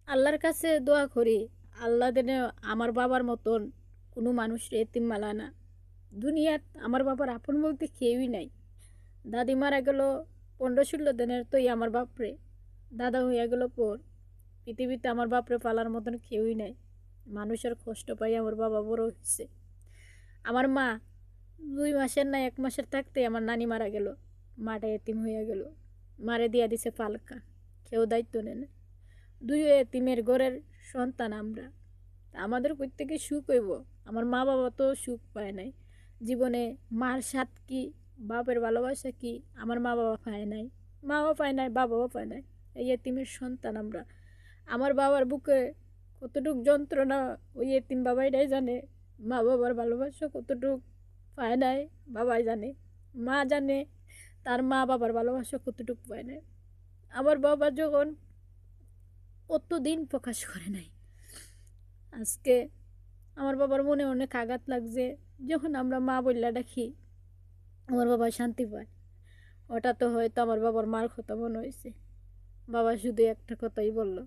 আল্লাহর কাছে দোয়া করি, আল্লাহ যেন আমার বাবার মতন কোনো মানুষের এতিম মালা না। দুনিয়াত আমার বাবার আপন বলতে কেউই নাই। দাদি মারা গেল 15-16 দিনের, তোই আমার বাপরে দাদা হইয়া গেল পর। পৃথিবীতে আমার বাপরে পালার মতন কেউই নাই। মানুষের কষ্ট পাই আমার বাবা বড় হয়েছে। আমার মা 2 মাসের না 1 মাসের থাকতে আমার নানি মারা গেল। মাটা এতিম হইয়া গেল। মারে দিয়া দিছে পালকা, কেউ দায়িত্ব নেয় না। দুই এতিমের ঘরের সন্তান আমরা। আমাদের কই থেকে সুখ হইব? আমার মা বাবা তো সুখ পায় নাই জীবনে। মার স্বাদ কি, বাপের ভালোবাসা কি আমার মা বাবা পায় নাই। মাও পায় নাই, বাবাও পায় নাই। এই এতিমের সন্তান আমরা। আমার বাবার বুকে কতটুক যন্ত্রণা ওই এতিম বাবাইটাই জানে। মা বাবার ভালোবাসা কতটুক পায় নাই বাবাই জানে। মা জানে তার মা বাবার ভালোবাসা কতটুক পায় নাই। আমার বাবা যখন কতদিন প্রকাশ করে নাই, আজকে আমার বাবার মনে অনেক আঘাত লাগছে। যখন আমরা মা বললা ডাকি আমার বাবা শান্তি পায়। ওটা তো হয়তো আমার বাবার মার কথা মনে হয়েছে। বাবা শুধু একটা কথাই বলল,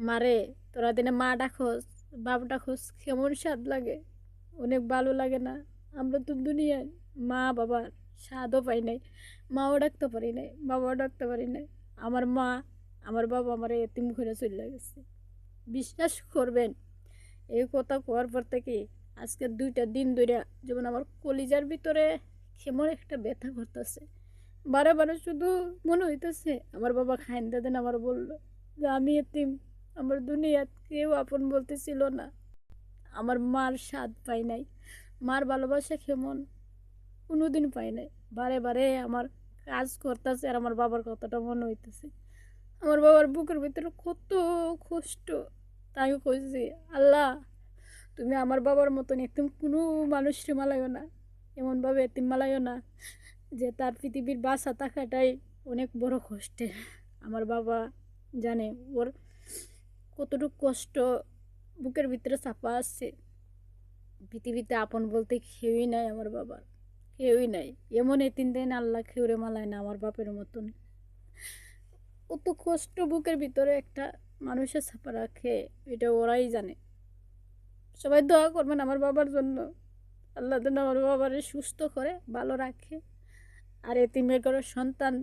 মারে তোরা দিনে মা ডাকোস বাপ ডাকোস কেমন স্বাদ লাগে, অনেক ভালো লাগে না? আমরা তো দুনিয়ায় মা বাবার স্বাদও পাই নাই, মাও ডাকতে পারি নাই, বাবাও ডাকতে পারি নাই। আমার মা আমার বাবা আমার এতিম ঘরে চলে গেছে। বিশ্বাস করবেন, এই কথা কোয়ার পর থেকে আজকে 2টা দিন ধরে যেমন আমার কলিজার ভিতরে কেমন একটা ব্যথা করতেছে। বারে বারে শুধু মনে হইতেছে আমার বাবা খাইন দাদেন আমার বললো যে আমি এতিম, আমার দুনিয়াত কেউ আপন বলতেছিল না। আমার মার স্বাদ পাই নাই, মার ভালোবাসা কেমন কোনোদিন পাই নাই। বারে বারে আমার কাজ করতেছে আর আমার বাবার কথাটা মনে হইতেছে। আমার বাবার বুকের ভিতরে কত কষ্ট। তাই কইছি, আল্লাহ তুমি আমার বাবার মতন এতিম কোনো মানুষকে মালাইও না, এমনভাবে এতিম মালাইও না যে তার পৃথিবীর বাসা থাকাটাই অনেক বড় কষ্টের। আমার বাবা জানে ওর কতটুকু কষ্ট বুকের ভিতরে চাপা আছে। পৃথিবীতে আপন বলতে কেউই নাই আমার বাবার, কেউই নাই। এমন এতিম দেন আল্লাহ খেউরে মালায় না আমার বাপের মতন। কত কষ্ট বুকের ভিতরে একটা মানুষের চাপা রাখে, এটা ওরাই জানে। সবাই দোয়া করবেন আমার বাবার জন্য, আল্লাহ যেন আমার বাবারে সুস্থ করে ভালো রাখে। আর এতিমের ঘরের সন্তান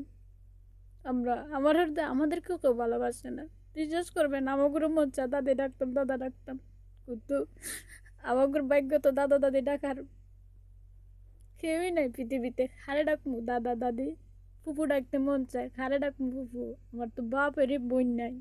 আমরা, আমার হৃদয় আমাদেরকেও কেউ ভালোবাসে না। বিশ্বাস করবেন, আমাগুলো মন চা দাদি ডাকতাম দাদা ডাকতাম, কিন্তু আমাগুর ভাগ্য তো দাদা দাদি ডাকার কেউই নাই পৃথিবীতে। খারে ডাকমু দাদা দাদি, ফুফু ডাকতে মন চায়, খারে ডাকমু ফুফু। আমার তো বাপেরই বোন নাই।